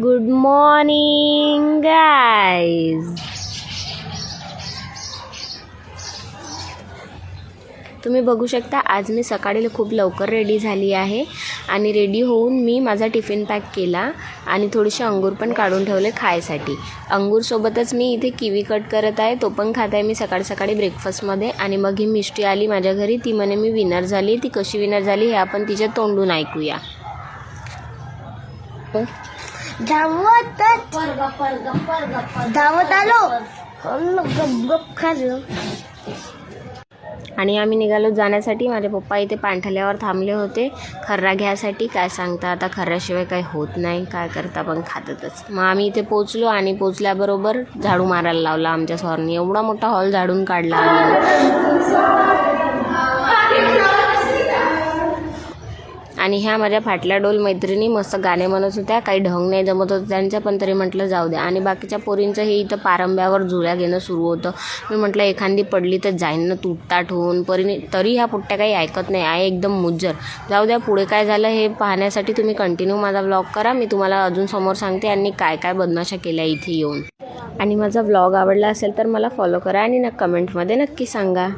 Good morning guys. तुम्ही बघू शकता आज मी सकाळी खूप लवकर रेडी झाली आहे आणि रेडी होऊन मी माझा टिफिन पॅक केला आणि थोडेसे अंगूर पण काढून ठेवले खायसाठी. अंगूरसोबतच मी इथे किवी कट करत आहे, तो पण खात आहे मी सकाळी सकाळी ब्रेकफास्टमध्ये. आणि मग ही मिष्टी आली माझ्या घरी, ती म्हणे मी विनर झाली. ती कशी विनर झाली हे आपण तिच्या तोंडून ऐकूया. धावत आलो गप खाल्लं आणि आम्ही निघालो जाण्यासाठी. माझे पप्पा इथे पाणठल्यावर थांबले होते खर्रा घ्यायसाठी. काय सांगता आता, खर्राशिवाय काही होत नाही, काय करता पण खातातच. मग आम्ही इथे पोचलो आणि पोचल्याबरोबर झाडू मारायला लावला आमच्या स्वरनी. एवढा मोठा हॉल झाडून काढला आम्ही. आणि ह्या माझ्या फाटल्या डोल मैत्रिणी मस्त गाणे म्हणत होत्या. काही ढंग नाही जमत होतं त्यांचं, पण तरी म्हटलं जाऊ द्या. आणि बाकीच्या पोरींचं हे इथं पारंब्यावर झुल्या घेणं सुरू होतं. मी म्हटलं एखादी पडली तर जाईन ना तुटताट होऊन. तरी ह्या पुट्ट्या काही ऐकत नाही आहे, एकदम मुज्जर. जाऊ द्या, पुढे काय झालं हे पाहण्यासाठी तुम्ही कंटिन्यू माझा व्लॉग करा. मी तुम्हाला अजून समोर सांगते आणि काय काय बदमाशा केल्या इथे येऊन. आणि माझा व्लॉग आवडला असेल तर मला फॉलो करा आणि कमेंटमध्ये नक्की सांगा.